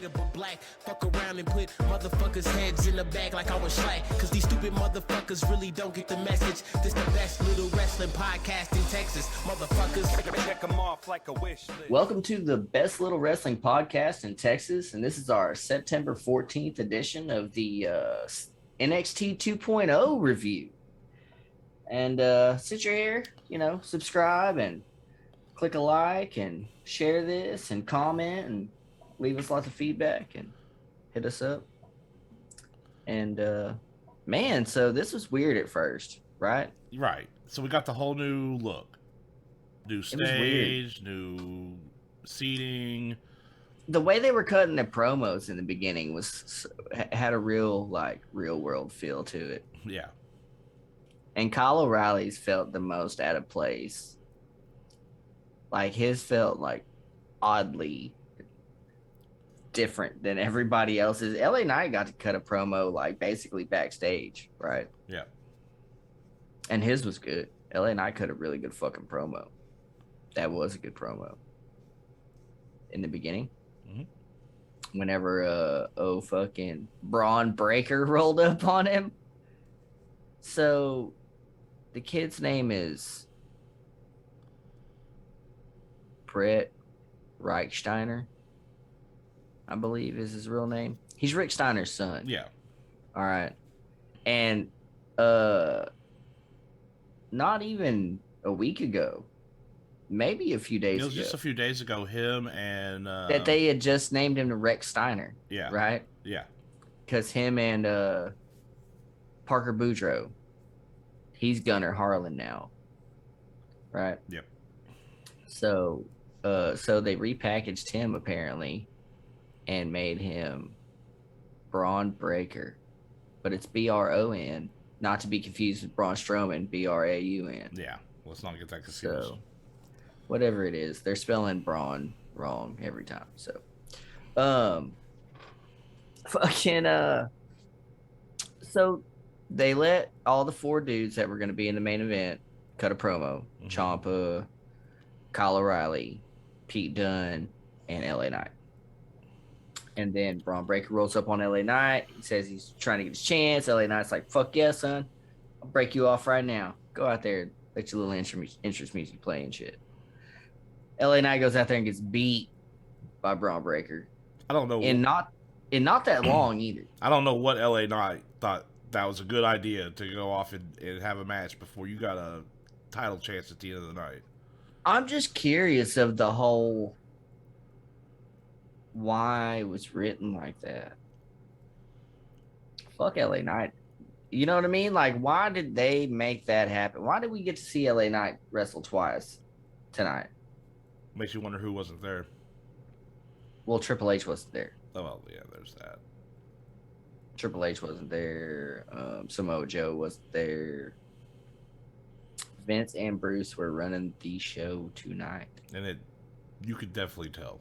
but black. Fuck around and put motherfuckers' heads in the bag like I was slack. Cause these stupid motherfuckers really don't get the message. This the best little wrestling podcast in Texas. Motherfuckers. Check them off like a wish list. Welcome to the best little wrestling podcast in Texas. And this is our September 14th edition of the NXT 2.0 review. And since you're here, subscribe and click a like and share this and comment and leave us lots of feedback and hit us up. And man, so this was weird at first, right? Right. So we got the whole new look. New stage, new seating. The way they were cutting the promos in the beginning had a real world feel to it. Yeah. And Kyle O'Reilly's felt the most out of place. Like his felt like oddly different than everybody else's. LA Knight got to cut a promo like basically backstage, right? Yeah. And his was good. LA Knight cut a really good fucking promo. That was a good promo. In the beginning. Mm-hmm. Whenever fucking Braun Breaker rolled up on him. So the kid's name is Brett Reichsteiner, I believe is his real name. He's Rick Steiner's son. Yeah. All right. And not even a week ago, maybe a few days ago. It was just a few days ago, him and... that they had just named him to Rex Steiner. Yeah. Right? Yeah. Because him and Parker Boudreaux, he's Gunnar Harlan now. Right? Yep. So they repackaged him apparently and made him Braun Breaker, but it's Bron, not to be confused with Braun Strowman, Braun. Yeah, let's not get that confused. So whatever it is, they're spelling Braun wrong every time. So, so they let all the four dudes that were going to be in the main event cut a promo. Mm-hmm. Ciampa, Kyle O'Reilly, Pete Dunne, and LA Knight. And then Braun Breaker rolls up on LA Knight. He says he's trying to get his chance. LA Knight's like, fuck yeah, son. I'll break you off right now. Go out there and let your little entrance music play and shit. LA Knight goes out there and gets beat by Braun Breaker. I don't know. And not that long either. I don't know what LA Knight thought that was a good idea to go off and have a match before you got a title chance at the end of the night. I'm just curious of the whole why it was written like that. Fuck LA Knight. You know what I mean? Like, why did they make that happen? Why did we get to see LA Knight wrestle twice tonight? Makes you wonder who wasn't there. Well, Triple H wasn't there. Oh, well, yeah, there's that. Triple H wasn't there. Samoa Joe wasn't there. Vince and Bruce were running the show tonight. And you could definitely tell.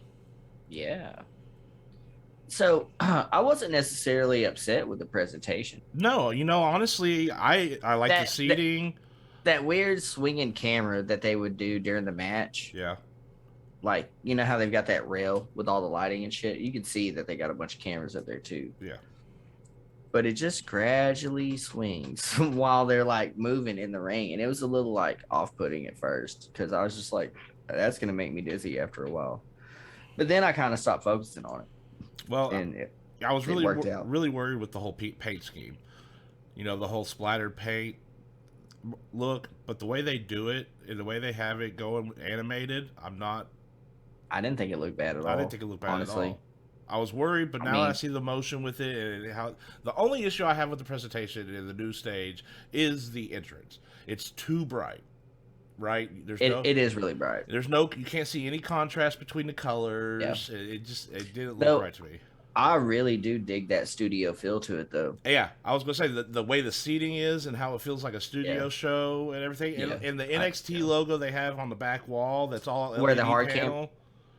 Yeah. So, I wasn't necessarily upset with the presentation. No, honestly, I like the seating. That weird swinging camera that they would do during the match. Yeah. Like, you know how they've got that rail with all the lighting and shit? You can see that they got a bunch of cameras up there, too. Yeah. But it just gradually swings while they're like moving in the ring. And it was a little like off-putting at first because I was just like, that's going to make me dizzy after a while. But then I kind of stopped focusing on it. Well, I was really worried with the whole paint scheme. The whole splattered paint look. But the way they do it and the way they have it going animated, I didn't think it looked bad at all. I didn't think it looked bad honestly. At all. I was worried, but now I see the motion with it and how the only issue I have with the presentation in the new stage is the entrance. It's too bright, right? It is really bright. You can't see any contrast between the colors. Yeah. It didn't look right to me. I really do dig that studio feel to it, though. Yeah, I was gonna say the way the seating is and how it feels like a studio show and everything, and the NXT logo they have on the back wall. That's all LED where the hard panel.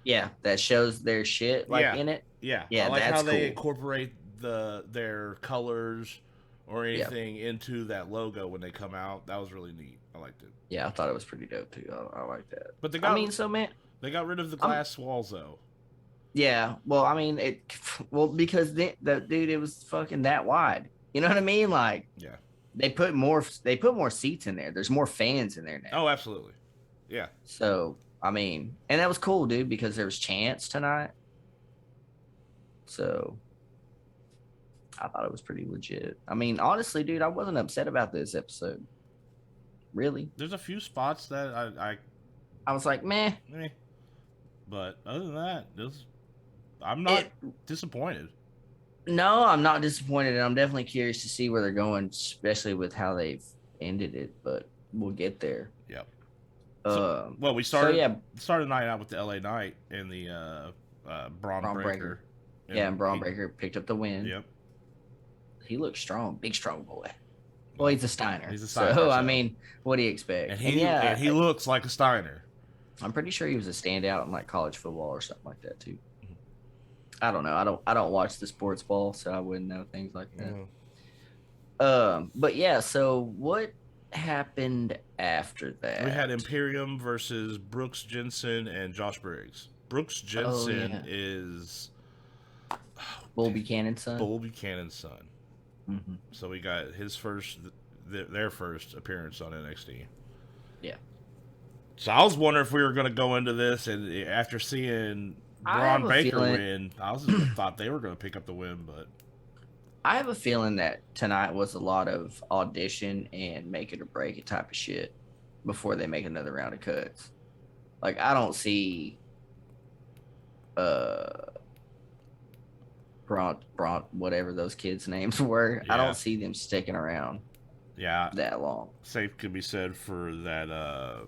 Yeah, that shows their shit in it. Yeah, yeah, I like that's how they cool. incorporate their colors or anything into that logo when they come out. That was really neat. I liked it. Yeah, I thought it was pretty dope too. I like that. But they got rid of the glass walls though. Yeah. Well, I mean, because the dude, it was fucking that wide. You know what I mean? Like, yeah, they put more seats in there. There's more fans in there now. Oh, absolutely. Yeah. So, I mean, and that was cool, dude, because there was chants tonight. So, I thought it was pretty legit. I mean, honestly, dude, I wasn't upset about this episode. Really? There's a few spots that I was like, meh. But other than that, I'm not disappointed. No, I'm not disappointed, and I'm definitely curious to see where they're going, especially with how they've ended it. But we'll get there. Yep. Well, we started the night out with the LA Knight and the Braun Breaker. And Braun Breaker picked up the win. Yep. He looks strong, big strong boy. Well, he's a Steiner. So I mean, what do you expect? And he looks like a Steiner. I'm pretty sure he was a standout in like college football or something like that too. I don't know. I don't watch the sports ball, so I wouldn't know things like that. But yeah, so what happened after that? We had Imperium versus Brooks Jensen and Josh Briggs. Brooks Jensen is Bull Buchanan's son. Bull Buchanan's son. Mm-hmm. So we got their first appearance on NXT. Yeah. So I was wondering if we were going to go into this, and after seeing Braun Baker win, I thought they were going to pick up the win, but I have a feeling that tonight was a lot of audition and make it or break it type of shit before they make another round of cuts. Like, I don't see Braun, whatever those kids' names were. Yeah. I don't see them sticking around that long. Safe could be said for that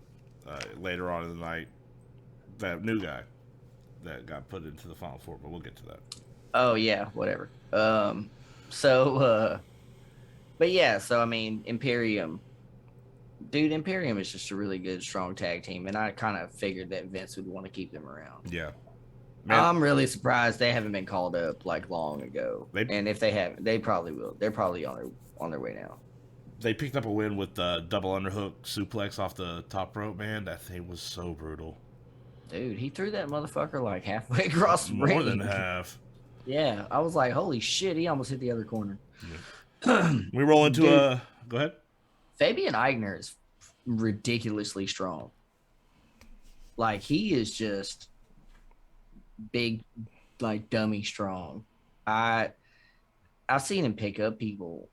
later on in the night, that new guy that got put into the Final Four, but we'll get to that. Oh, yeah, whatever. But yeah, so I mean, Imperium is just a really good, strong tag team, and I kind of figured that Vince would want to keep them around. Yeah. Man. I'm really surprised they haven't been called up like long ago. And if they haven't, they probably will. They're probably on their way now. They picked up a win with the double underhook suplex off the top rope, man. That thing was so brutal. Dude, he threw that motherfucker like halfway across the ring. More than half. Yeah, I was like, holy shit, he almost hit the other corner. Yeah. We roll into go ahead. Fabian Aichner is ridiculously strong. Like, he is just big, like, dummy strong. I've seen him pick up people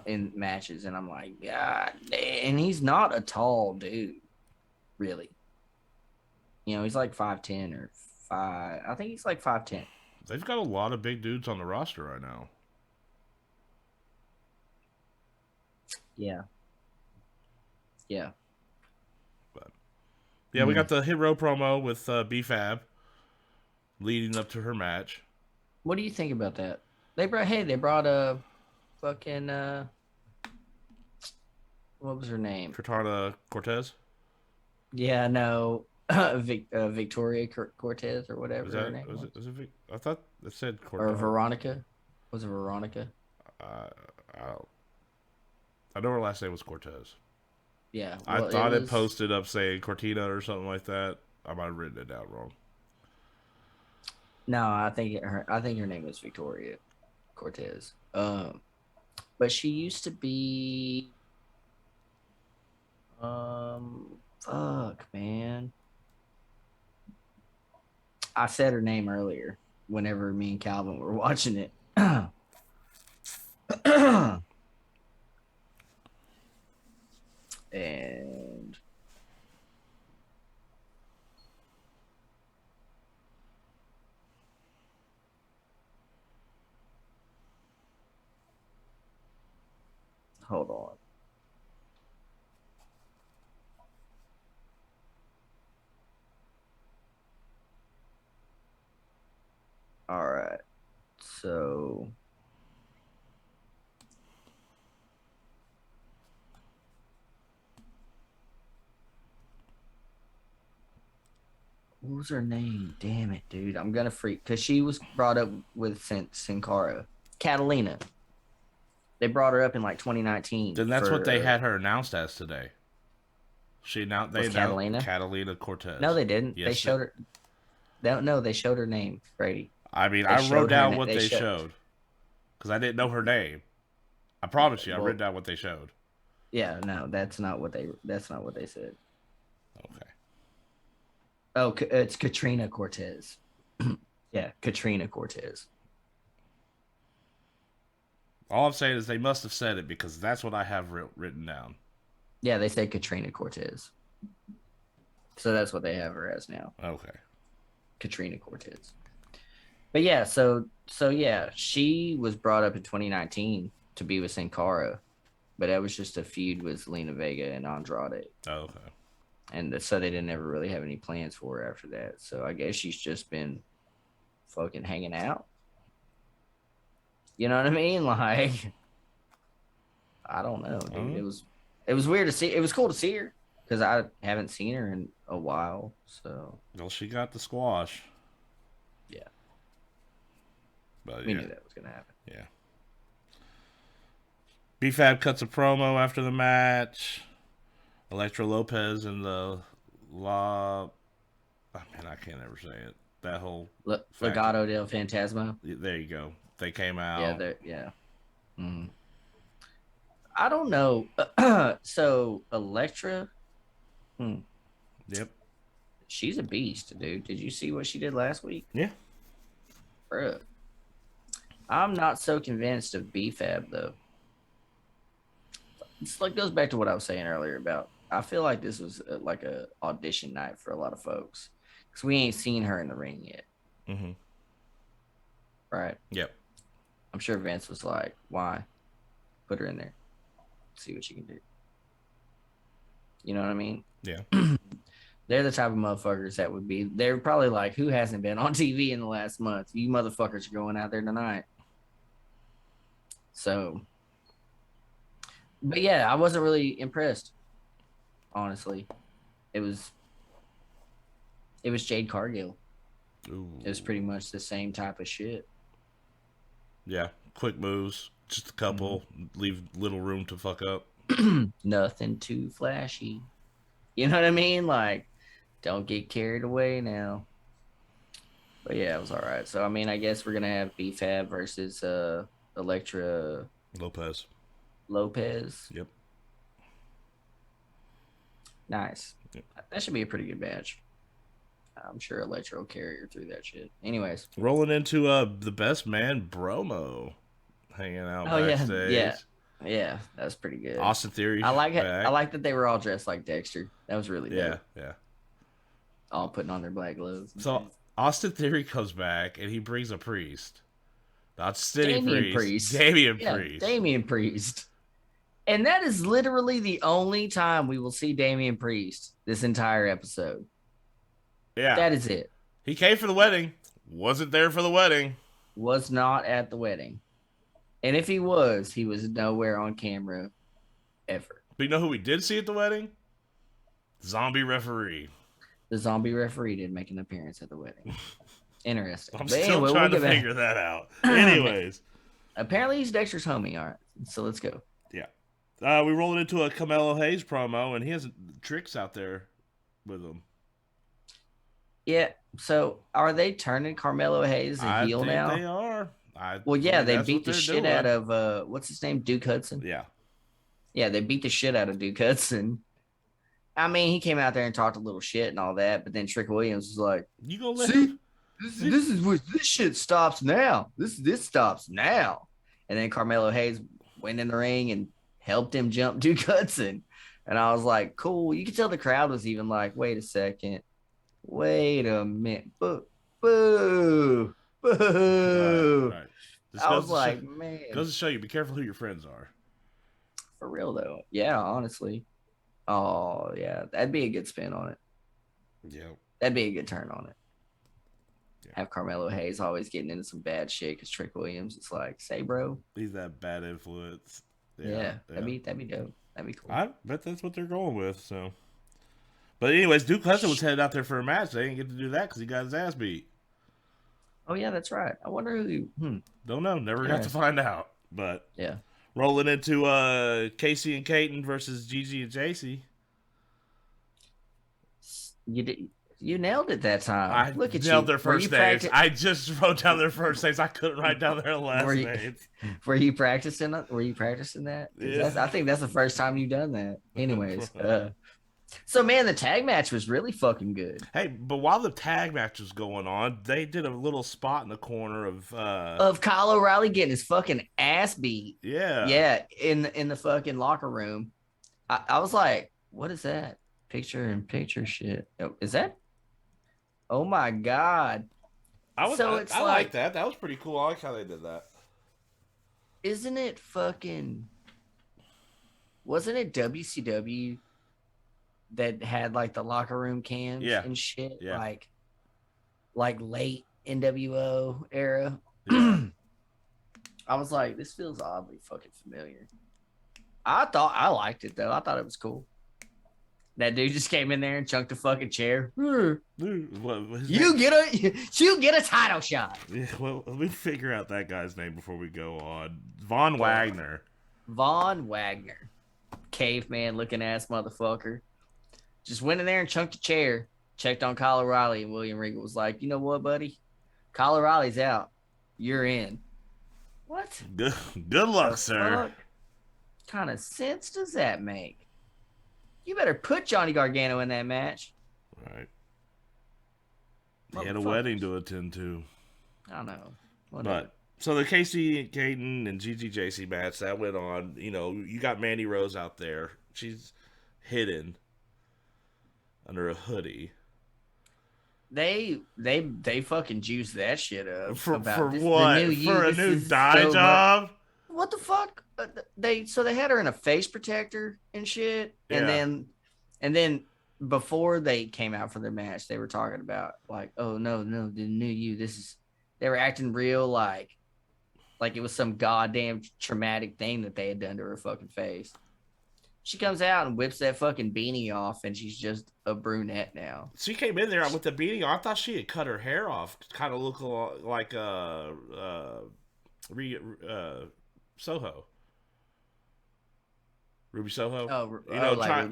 in matches, and I'm like, God, and he's not a tall dude, really. You know, he's like 5'10" or 5. I think he's like 5'10". They've got a lot of big dudes on the roster right now. Yeah. Yeah. But yeah, we got the Hit Row promo with B-Fab leading up to her match. What do you think about that? They brought a fucking what was her name? Cortana Cortez? Yeah, no. Victoria Cortez or whatever her name was. I thought it said Cortana. Or Veronica. Was it Veronica? I know her last name was Cortez. Yeah. Well, I thought it posted up saying Cortina or something like that. I might have written it down wrong. No, I think her name was Victoria Cortez. But she used to be fuck, man. I said her name earlier whenever me and Calvin were watching it. And hold on. All right. So what was her name? Damn it, dude. I'm gonna freak because she was brought up with Sin Cara. Catalina. They brought her up in like 2019. Then that's what they had her announced as today. They announced Catalina? Catalina Cortez. No, they didn't. Yes, they showed her. No, they showed her name, Brady. I mean, I wrote down what they showed because I didn't know her name. I promise you, I wrote down what they showed. Yeah, no, that's not what they said. Okay. Oh, it's Katrina Cortez. Yeah, Katrina Cortez. All I'm saying is they must have said it because that's what I have written down. Yeah, they say Katrina Cortez. So that's what they have her as now. Okay. Katrina Cortez. But yeah, so yeah, she was brought up in 2019 to be with Sin Cara, but that was just a feud with Zelina Vega and Andrade. Oh, okay. And so they didn't ever really have any plans for her after that. So I guess she's just been fucking hanging out. You know what I mean? Like, I don't know, dude. It was weird to see. It was cool to see her because I haven't seen her in a while. So well, she got the squash. Yeah, but we knew that was gonna happen. Yeah. B-Fab cuts a promo after the match. Elektra Lopez and the I can't ever say it. That whole Legado del Fantasma. There you go. They came out. Yeah. Mm. I don't know. So Elektra. Yep. She's a beast, dude. Did you see what she did last week? Yeah. Bruh. I'm not so convinced of B-Fab though. It's like goes back to what I was saying earlier about. I feel like this was like a audition night for a lot of folks because we ain't seen her in the ring yet. Mm-hmm. Right. Yep. I'm sure Vince was like, "Why? Put her in there. See what she can do." You know what I mean? Yeah. They're the type of motherfuckers that would be. They're probably like, "Who hasn't been on TV in the last month? You motherfuckers are going out there tonight." So, but yeah, I wasn't really impressed. Honestly, it was Jade Cargill. Ooh. It was pretty much the same type of shit. Yeah, quick moves, just a couple, leave little room to fuck up. Nothing too flashy. You know what I mean? Like, don't get carried away now. But yeah, it was all right. So I mean, I guess we're gonna have B-Fab versus Elektra Lopez. Yep. Nice. Yep. That should be a pretty good match. I'm sure Elektra will carry her through that shit. Anyways. Rolling into the best man, Bromo, hanging out backstage. Yeah, that was pretty good. Austin Theory. I like that they were all dressed like Dexter. That was really dope. Yeah. All putting on their black gloves. So Austin Theory comes back and he brings a priest. Not Damian Priest. Damian Priest. And that is literally the only time we will see Damian Priest this entire episode. Yeah. That is it. He came for the wedding. Wasn't there for the wedding. Was not at the wedding. And if he was nowhere on camera ever. But you know who we did see at the wedding? Zombie referee. The zombie referee did make an appearance at the wedding. Interesting. I'm still trying to figure that out. Anyways. Apparently he's Dexter's homie. All right. So let's go. Yeah. We rolled into a Carmelo Hayes promo, and he has tricks out there with him. Yeah. So are they turning Carmelo Hayes a heel now? I think they are. They beat the shit out of what's his name? Duke Hudson. Yeah. Yeah, they beat the shit out of Duke Hudson. I mean, he came out there and talked a little shit and all that, but then Trick Williams was like, "You gonna let him? This is where this shit stops now. This stops now." And then Carmelo Hayes went in the ring and helped him jump Duke Hudson. And I was like, cool. You could tell the crowd was even like, wait a second. Wait a minute. Boo. Boo. Boo. Right. I was like, man. Goes to show you, be careful who your friends are. For real, though. Yeah, honestly. Oh, yeah. That'd be a good spin on it. Yeah. That'd be a good turn on it. Yeah. Have Carmelo Hayes always getting into some bad shit because Trick Williams is like, say, bro. He's that bad influence. Yeah. That'd be dope. That'd be cool. I bet that's what they're going with. So, but anyways, Duke Hudson was headed out there for a match. They didn't get to do that because he got his ass beat. Oh yeah, that's right. I wonder who. Don't know. Never got to find out. But yeah, rolling into Casey and Katen versus Gigi and JC. You nailed it that time. I Look at nailed you. their first names. I just wrote down their first names. I couldn't write down their last names. Were you practicing that? Yeah. I think that's the first time you've done that. Anyways, so man, the tag match was really fucking good. Hey, but while the tag match was going on, they did a little spot in the corner of Kyle O'Reilly getting his fucking ass beat. Yeah, in the fucking locker room. I was like, what is that? Picture in picture shit. Oh, is that? Oh my god. I like that. That was pretty cool. I like how they did that. Isn't it fucking? Wasn't it WCW that had like the locker room cams and shit? Yeah. Like late NWO era. Yeah. I was like, this feels oddly fucking familiar. I liked it though. I thought it was cool. That dude just came in there and chunked a fucking chair. You get a title shot. Yeah, well, let me figure out that guy's name before we go on. Von Wagner. Caveman looking ass motherfucker. Just went in there and chunked a chair. Checked on Kyle O'Reilly, and William Regal was like, you know what, buddy? Kyle O'Reilly's out. You're in. What? Good luck, sir. What kind of sense does that make? You better put Johnny Gargano in that match. Right. He had a wedding to attend to. I don't know. Whatever. But so the Casey Caton and GGJC match that went on. You know, you got Mandy Rose out there. She's hidden under a hoodie. They fucking juiced that shit up. For what? For a new dye job? What the fuck? They had her in a face protector and shit, and then before they came out for their match, they were talking about like, oh no, the new you. They were acting real like it was some goddamn traumatic thing that they had done to her fucking face. She comes out and whips that fucking beanie off, and she's just a brunette now. She came in there with the beanie on. I thought she had cut her hair off, kind of look like Soho. Ruby Soho?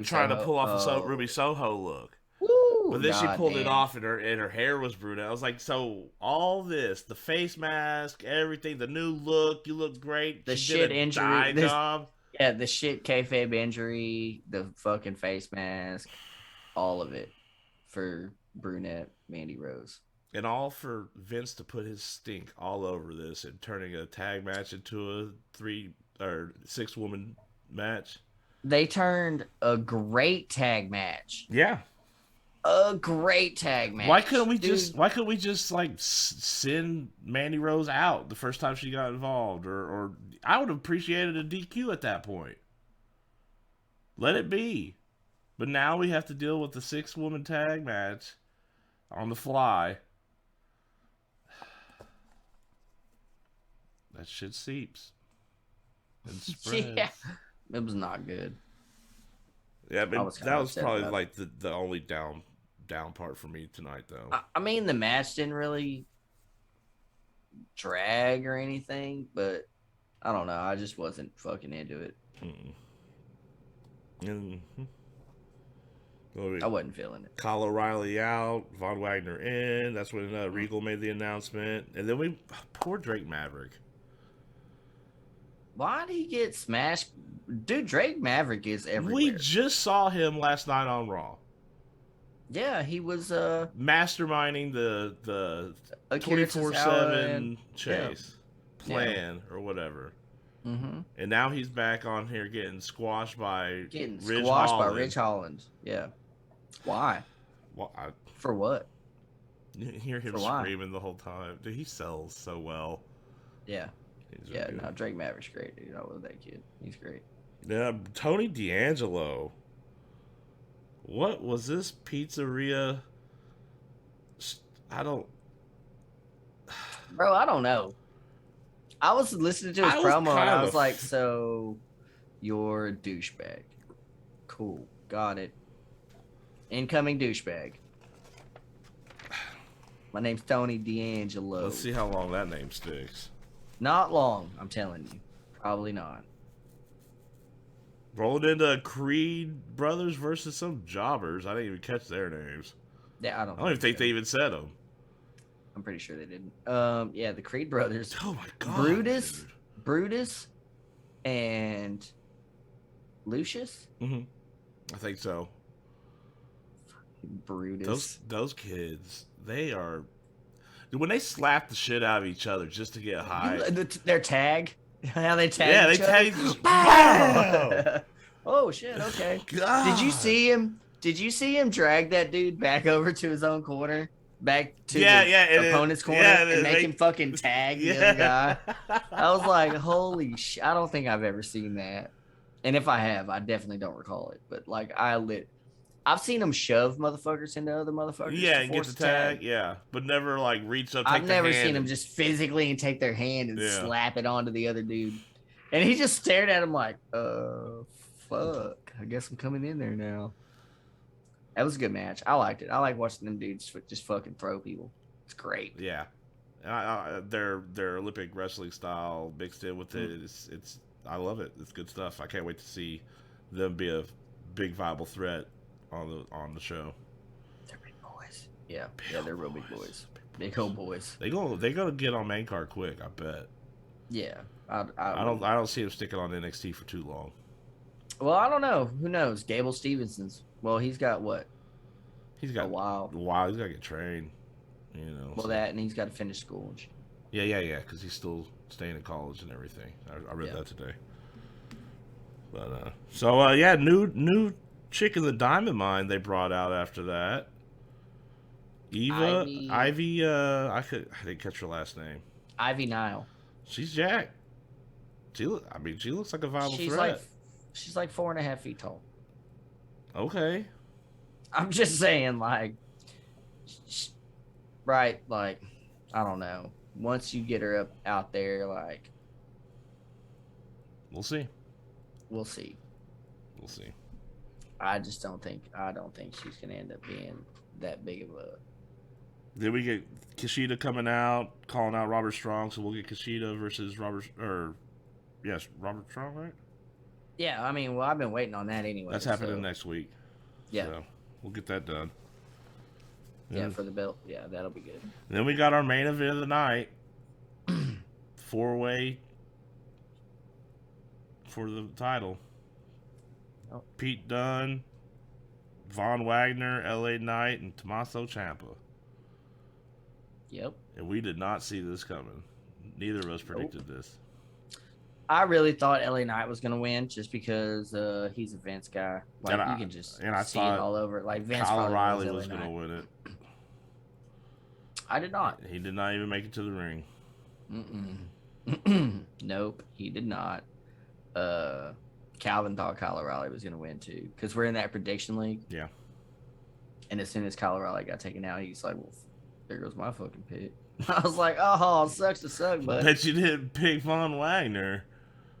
Trying to pull off a Ruby Soho look. Woo, but then she pulled it off and her hair was brunette. I was like, so all this, the face mask, everything, the new look, you look great. The she shit did a injury. job. Yeah, the shit kayfabe injury, the fucking face mask, all of it for brunette Mandy Rose. And all for Vince to put his stink all over this and turning a tag match into a 3 or 6 woman match. They turned a great tag match. Yeah. A great tag match. Why couldn't we just like send Mandy Rose out the first time she got involved, or I would have appreciated a DQ at that point. Let it be. But now we have to deal with the 6-woman tag match on the fly. That shit seeps and spreads. Yeah, it was not good. Yeah, but that was probably like the only down part for me tonight, though. I mean, the match didn't really drag or anything, but I don't know. I just wasn't fucking into it. I wasn't feeling it. Kyle O'Reilly out, Von Wagner in. That's when Regal made the announcement, and then poor Drake Maverick. Why did he get smashed? Dude, Drake Maverick is everywhere. We just saw him last night on Raw. Yeah, he was masterminding the 24/7 chase plan or whatever. Mm-hmm. And now he's back on here getting squashed by Ridge Holland. Yeah. Why? For what? You hear him screaming the whole time. Dude, he sells so well. Yeah. No, Drake Maverick's great, dude. I love that kid. He's great. Yeah, Tony D'Angelo. What was this pizzeria? Bro, I don't know. I was listening to his promo and I was like, so you're a douchebag. Cool. Got it. Incoming douchebag. My name's Tony D'Angelo. Let's see how long that name sticks. Not long, I'm telling you. Probably not. Rolling into Creed Brothers versus some jobbers. I didn't even catch their names. Yeah, I don't even think they even said them. I'm pretty sure they didn't. Yeah, the Creed brothers. Oh my god, Brutus, and Lucius. I think so. Brutus. Those kids, they are. When they slap the shit out of each other just to get high. Their tag. How they tag. Yeah, they tag. Oh shit! Okay. God. Did you see him? Did you see him drag that dude back over to his own corner? Back to the opponent's corner and make him fucking tag the other guy. I was like, holy shit. I don't think I've ever seen that. And if I have, I definitely don't recall it. But like I've seen him shove motherfuckers into other motherfuckers. Yeah, and get the tag. Yeah. But never like reach up, take I've never seen him just physically take their hand and slap it onto the other dude. And he just stared at him like, fuck. I guess I'm coming in there now. That was a good match. I liked it. I like watching them dudes just fucking throw people. It's great. Yeah, their Olympic wrestling style mixed in with it. It's I love it. It's good stuff. I can't wait to see them be a big viable threat on the show. They're big boys. Yeah, they're real big boys. Big old boys. They gonna get on main card quick. I bet. Yeah, I don't see them sticking on NXT for too long. Well, I don't know. Who knows? Gable Stevenson's. Well, he's got what? He's got a while. He's got to get trained, you know. Well, that and he's got to finish school. Yeah. Because he's still staying in college and everything. I read that today. But new chick in the diamond mine they brought out after that. Ivy. I didn't catch her last name. Ivy Nile. She's jacked. She looks like a viable threat. She's like 4.5 feet tall. Okay. I'm just saying, like, right, like, I don't know. Once you get her out there, like, we'll see. I don't think she's gonna end up being that big of a. Did we get Kushida coming out, calling out Robert Strong? So we'll get Kushida versus Robert Strong, right? Yeah, I mean, well, I've been waiting on that anyway. That's happening next week. Yeah. So we'll get that done. Yeah, for the belt. Yeah, that'll be good. Then we got our main event of the night. 4-way for the title. Oh. Pete Dunne, Von Wagner, LA Knight, and Tommaso Ciampa. Yep. And we did not see this coming. Neither of us predicted this. I really thought LA Knight was going to win just because he's a Vince guy. Like, you can just see it all over. Like, Vince Kyle O'Reilly was going to win it. I did not. He did not even make it to the ring. Nope, he did not. Calvin thought Kyle O'Reilly was going to win, too. Because we're in that prediction league. Yeah. And as soon as Kyle O'Reilly got taken out, he's like, well, there goes my fucking pick. I was like, oh, sucks to suck, but bet you didn't pick Von Wagner.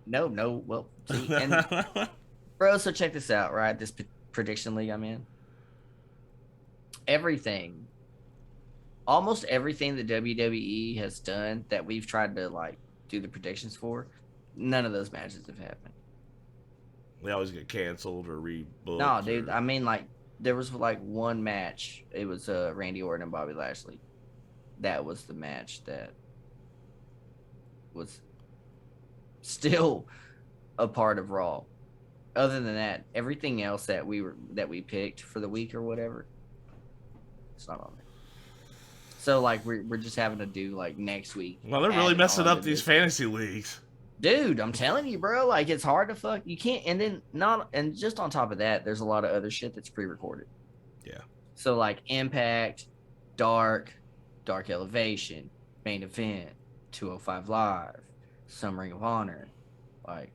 No. Well, see, and bro, so check this out, right? This prediction league I'm in. Almost everything that WWE has done that we've tried to like do the predictions for, none of those matches have happened. They always get canceled or rebooked. No, dude. I mean, like, there was like one match. It was Randy Orton and Bobby Lashley. That was the match that was still a part of Raw. Other than that, everything else that we picked for the week or whatever, it's not on there. So like we're just having to do like next week. Well, they're really messing up these fantasy leagues. Dude, I'm telling you, bro, like it's hard to fuck. You can't, and just on top of that, there's a lot of other shit that's pre-recorded. Yeah. So like Impact, Dark Elevation, Main Event, 205 Live, Some Ring of Honor, like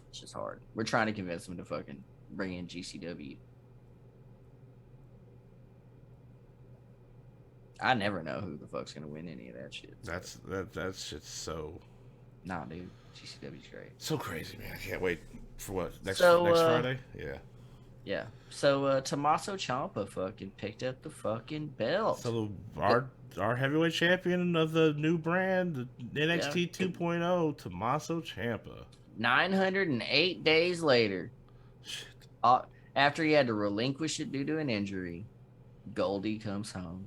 it's just hard. We're trying to convince them to fucking bring in GCW. I never know who the fuck's gonna win any of that shit. That shit's so. Nah, dude, GCW's great. So crazy, man. I can't wait for what next Friday. Yeah. Yeah. So Tommaso Ciampa fucking picked up the fucking belt. So our heavyweight champion of the new brand, the NXT 2.0, Tommaso Ciampa. 908 days later. Shit. After he had to relinquish it due to an injury, Goldie comes home.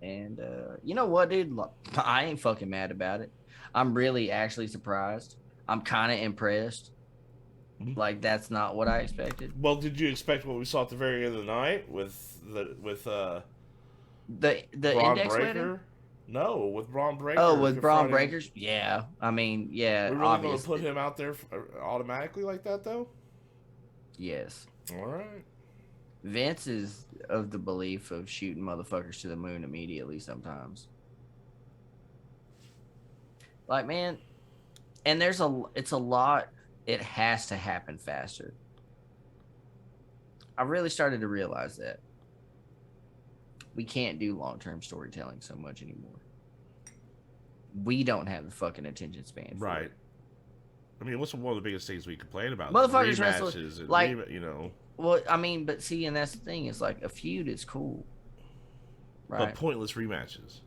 And you know what, dude? I ain't fucking mad about it. I'm really actually surprised. I'm kind of impressed. Like, that's not what I expected. Well, did you expect what we saw at the very end of the night with the Braun index Breaker? wedding? No, with Braun Breaker. Oh, with Braun Breakers? Yeah. I mean, yeah. We're really going to put him out there automatically like that, though? Yes. All right. Vince is of the belief of shooting motherfuckers to the moon immediately sometimes. Like, man, and it's a lot. It has to happen faster. I really started to realize that we can't do long-term storytelling so much anymore. We don't have the fucking attention span for it. I mean, what's one of the biggest things we complain about? Motherfuckers wrestling, like, you know. Well, I mean, but see, and that's the thing. It's like a feud is cool, right? But pointless rematches.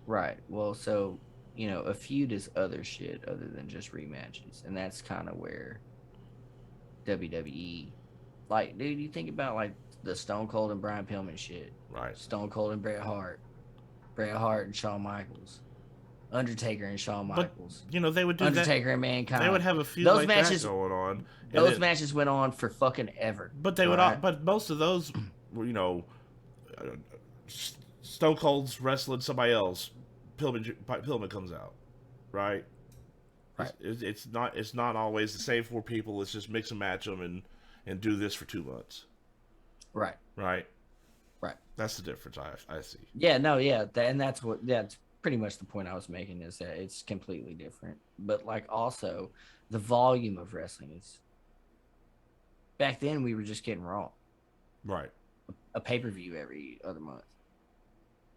Right. Well, so, you know, a feud is other shit other than just rematches. And that's kind of where WWE, like, dude, you think about, like, the Stone Cold and Brian Pillman shit. Right. Stone Cold and Bret Hart and Shawn Michaels. Undertaker and Shawn Michaels. But, you know, they would do Undertaker and Mankind. They would have a feud those like matches, that going on. Those matches went on for fucking ever. But they would. But most of those were, you know, Stone Cold's wrestling somebody else. Pillman comes out, right? Right. It's not always the same four people. Let's just mix and match them and do this for 2 months. Right. Right. Right. That's the difference I see. Yeah. No. Yeah. That's pretty much the point I was making, is that it's completely different. But, like, also the volume of wrestling is. Back then, we were just getting Raw. Right. A pay-per-view every other month.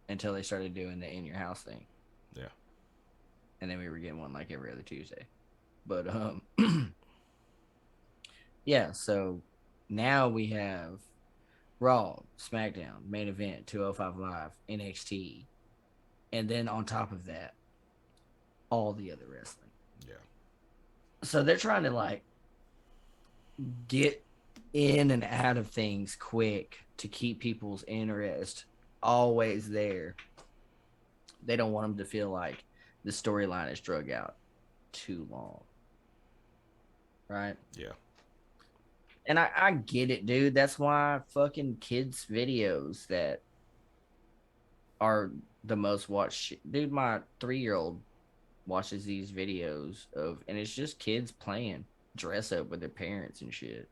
Until they started doing the in-your-house thing. Yeah. And then we were getting one like every other Tuesday. But, yeah, so now we have Raw, SmackDown, Main Event, 205 Live, NXT. And then on top of that, all the other wrestling. Yeah. So they're trying to, like, get in and out of things quick to keep people's interest always there. They don't want them to feel like the storyline is drug out too long. Right? Yeah. And I get it, dude. That's why fucking kids' videos that are the most watched. Dude, my 3-year-old watches these videos and it's just kids playing dress up with their parents and shit.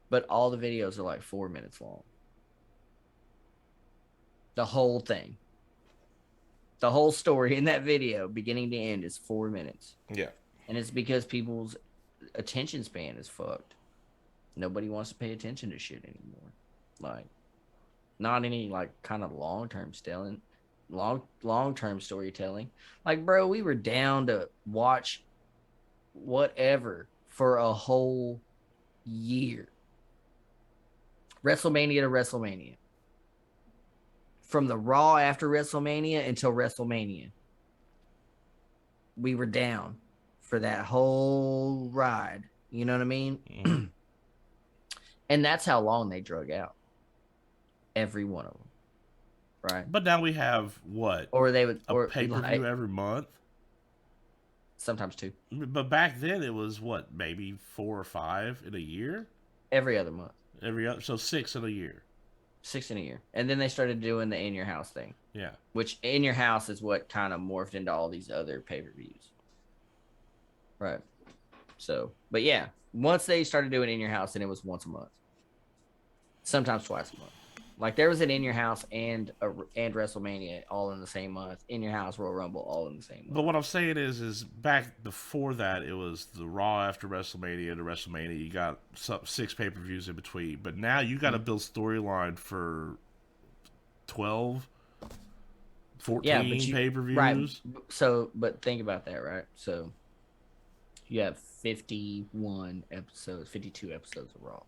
But all the videos are like 4 minutes long. The whole thing. The whole story in that video, beginning to end, is 4 minutes. Yeah. And it's because people's attention span is fucked. Nobody wants to pay attention to shit anymore. Like, not any, like, kind of long-term storytelling. Like, bro, we were down to watch whatever for a whole year. WrestleMania to WrestleMania. From the Raw after WrestleMania until WrestleMania. We were down for that whole ride. You know what I mean? Mm-hmm. And that's how long they drug out. Every one of them. Right? But now we have what? Or they would... A pay-per-view every month? Sometimes 2. But back then it was what? Maybe 4 or 5 in a year? Every other month. So 6 in a year. 6 in a year. And then they started doing the in-your-house thing. Yeah. Which in-your-house is what kind of morphed into all these other pay-per-views. Right. So, but yeah, once they started doing in-your-house, then it was once a month. Sometimes twice a month. Like, there was an in-your-house and WrestleMania all in the same month. In-your-house, Royal Rumble, all in the same month. But what I'm saying is back before that, it was the Raw after WrestleMania to WrestleMania. You got 6 pay-per-views in between. But now you got to build storyline for 12, 14 pay-per-views. Right. So, but think about that, right? So, you have 51 episodes, 52 episodes of Raw.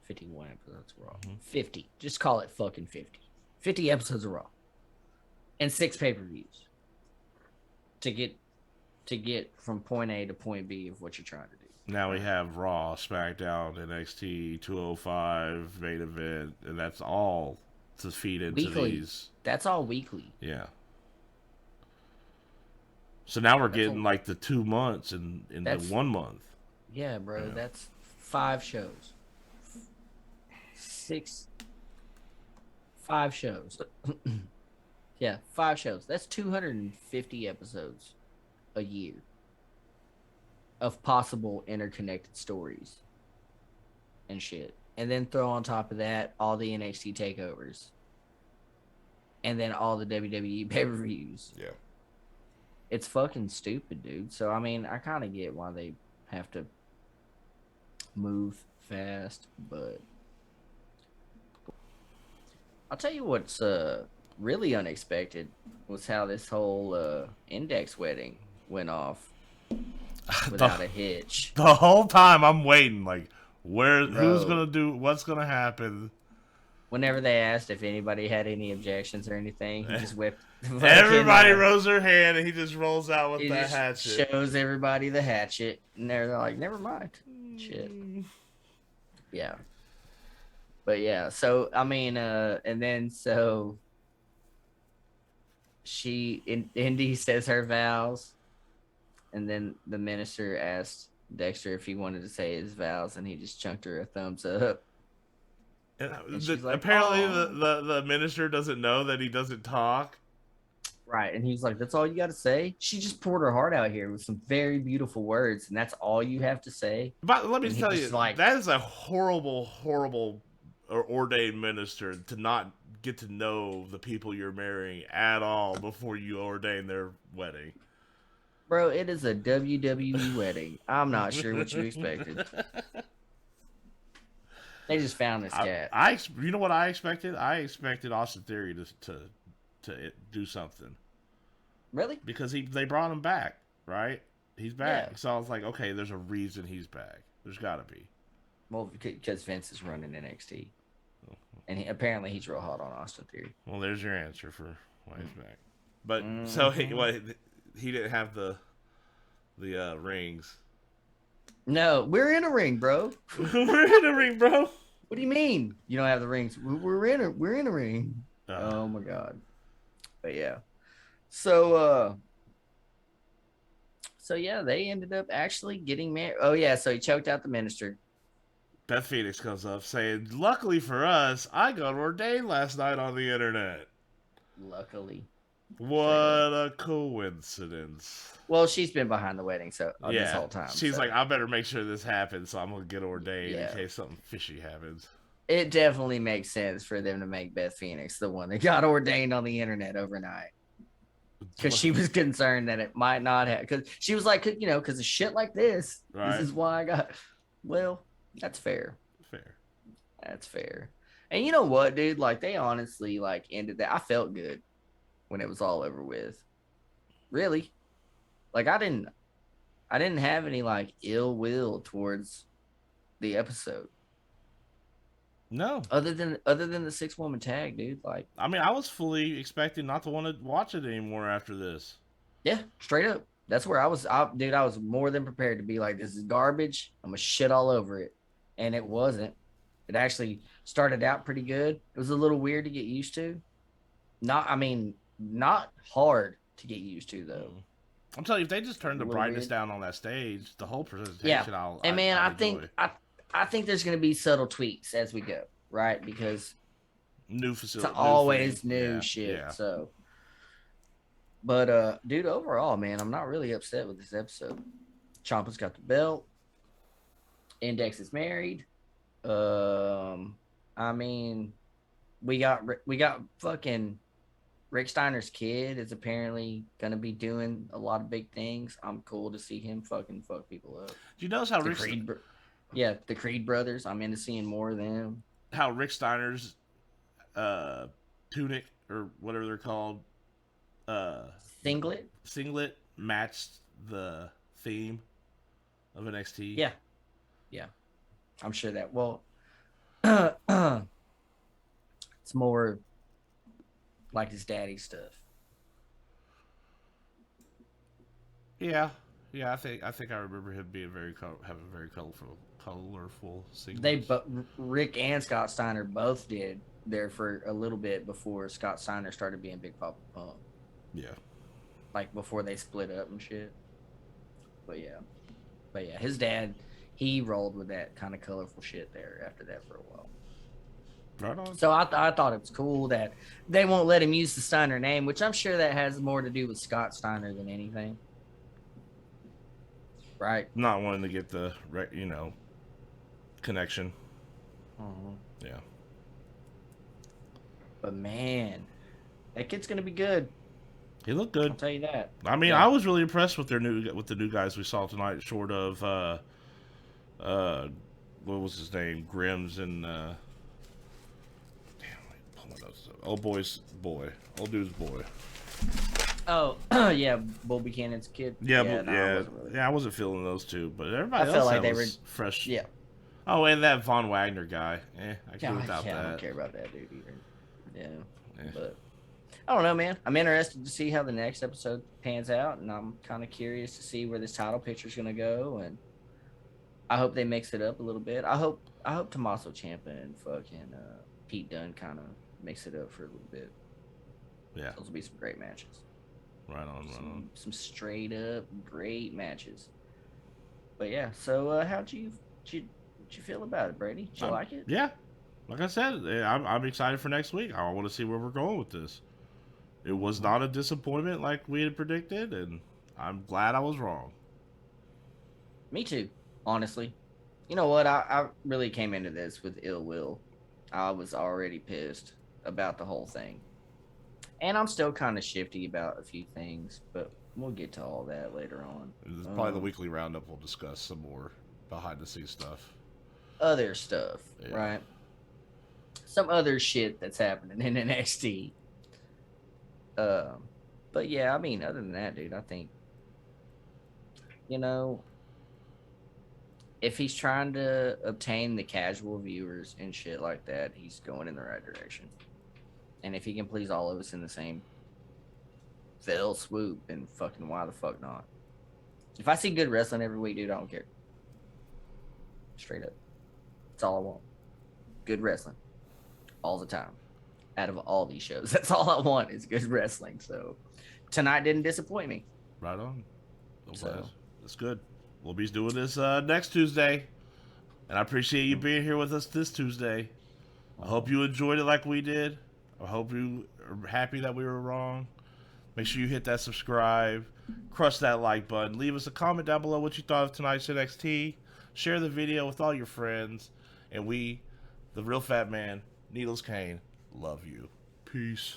51 episodes of Raw. 50. Just call it fucking 50. 50 episodes of Raw. And 6 pay-per-views. To get from point A to point B of what you're trying to do. Now we have Raw, SmackDown, NXT, 205, main event, and that's all to feed into weekly. These. That's all weekly. Yeah. So now we're getting like the 2 months in the 1 month. Yeah, bro. Yeah. That's 5 shows. 5 shows. Yeah, 5 shows. That's 250 episodes a year of possible interconnected stories and shit. And then throw on top of that all the NXT takeovers. And then all the WWE pay-per-views. Yeah. It's fucking stupid, dude. So, I mean, I kind of get why they have to move fast, but I'll tell you what's really unexpected was how this whole Index wedding went off without a hitch. The whole time I'm waiting, like, who's gonna do, what's gonna happen? Whenever they asked if anybody had any objections or anything, he just whipped. Everybody rose their hand, and he just rolls out with that hatchet. Shows everybody the hatchet, and they're like, "Never mind." Shit. Yeah. But yeah, so I mean, and then so Indy says her vows, and then the minister asked Dexter if he wanted to say his vows, and he just chunked her a thumbs up. And like, apparently, the minister doesn't know that he doesn't talk. Right, and he's like, "That's all you got to say." She just poured her heart out here with some very beautiful words, and that's all you have to say. But let me tell you, like, that is a horrible, horrible ordained minister to not get to know the people you're marrying at all before you ordain their wedding. Bro, it is a WWE wedding. I'm not sure what you expected. They just found this cat. You know what I expected? I expected Austin Theory to do something. Really? Because they brought him back, right? He's back. Yeah. So I was like, okay, there's a reason he's back. There's got to be. Well, because Vince is running NXT. And apparently he's real hot on Austin Theory. Well, there's your answer for why he's back. But so he didn't have the rings. No, we're in a ring, bro. We're in a ring, bro. What do you mean you don't have the rings? We're in a ring. Oh my god. But yeah. So yeah, they ended up actually getting married. Oh yeah, so he choked out the minister. Beth Phoenix comes up saying, "Luckily for us, I got ordained last night on the internet." Luckily. What a coincidence. Well, she's been behind the wedding this whole time. She's like, I better make sure this happens, so I'm going to get ordained in case something fishy happens. It definitely makes sense for them to make Beth Phoenix the one that got ordained on the internet overnight. Because she was concerned that it might not have. Because she was like, because of shit like this. Right. This is why I got. Well, that's fair. That's fair. And you know what, dude? Like, they honestly, like, ended that. I felt good when it was all over with. Really. Like, I didn't have any, like, ill will towards the episode. No. Other than the 6-woman tag, dude. Like, I mean, I was fully expecting not to want to watch it anymore after this. Yeah, straight up. That's where I was more than prepared to be like, this is garbage. I'm gonna shit all over it. And it wasn't. It actually started out pretty good. It was a little weird to get used to. Not hard to get used to, though. I'm telling you, if they just turned the brightness down on that stage, the whole presentation, I think there's going to be subtle tweaks as we go, right? Because new facility, it's always new shit. Yeah. So, but dude, overall, man, I'm not really upset with this episode. Ciampa's got the belt. Index is married. I mean, we got fucking Rick Steiner's kid is apparently gonna be doing a lot of big things. I'm cool to see him fucking fuck people up. Do you notice how the Creed brothers? I'm into seeing more of them. How Rick Steiner's tunic or whatever they're called, singlet matched the theme of NXT. Yeah. I'm sure that. Well, it's more like his daddy stuff. Yeah. Yeah, I think I remember him being having very colorful segments. Rick and Scott Steiner both did there for a little bit before Scott Steiner started being Big Papa Pump. Yeah. Like before they split up and shit. But yeah, his dad, he rolled with that kind of colorful shit there after that for a while. Right on. So I thought it was cool that they won't let him use the Steiner name, which I'm sure that has more to do with Scott Steiner than anything. Right? Not wanting to get the, connection. Mm-hmm. Yeah. But man, that kid's gonna be good. He looked good. I'll tell you that. I mean, yeah. I was really impressed with the new guys we saw tonight. Short of what was his name, Grims and old dude's boy. Oh yeah, Bull Buchanan's kid. I wasn't feeling those two, but everybody else felt like they were fresh. Yeah. Oh, and that Von Wagner guy. I can't without that. I don't care about that dude either. Yeah. But I don't know, man. I'm interested to see how the next episode pans out, and I'm kind of curious to see where this title picture is going to go. And I hope they mix it up a little bit. I hope Tommaso Ciampa and fucking Pete Dunne kind of mix it up for a little bit. Yeah, those will be some great matches. Right on. Some straight up great matches. But yeah, so how'd you feel about it, Brady? Did you like it? Yeah. Like I said, I'm excited for next week. I want to see where we're going with this. It was not a disappointment like we had predicted, and I'm glad I was wrong. Me too, honestly. You know what? I really came into this with ill will. I was already pissed about the whole thing. And I'm still kind of shifty about a few things, but we'll get to all that later on. It's probably the weekly roundup. We'll discuss some more behind-the-scenes stuff. Other stuff, right? Some other shit that's happening in NXT. But yeah, I mean, other than that, dude, I think, if he's trying to obtain the casual viewers and shit like that, he's going in the right direction. And if he can please all of us in the same fell swoop, then fucking why the fuck not? If I see good wrestling every week, dude, I don't care. Straight up. That's all I want. Good wrestling. All the time. Out of all these shows, that's all I want is good wrestling. So tonight didn't disappoint me. Right on. That's good. We'll be doing this next Tuesday. And I appreciate you being here with us this Tuesday. I hope you enjoyed it like we did. I hope you are happy that we were wrong. Make sure you hit that subscribe. Crush that like button. Leave us a comment down below what you thought of tonight's NXT. Share the video with all your friends. And we, the Real Fat Man, Needles Kane, love you. Peace.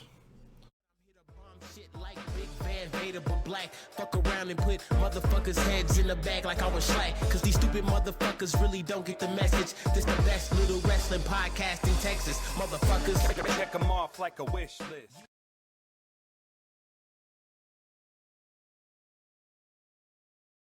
Shit like Big Van Vader but black. Fuck around and put motherfuckers' heads in the bag like I was slack. Cause these stupid motherfuckers really don't get the message. This the best little wrestling podcast in Texas. Motherfuckers. Check them off like a wish list.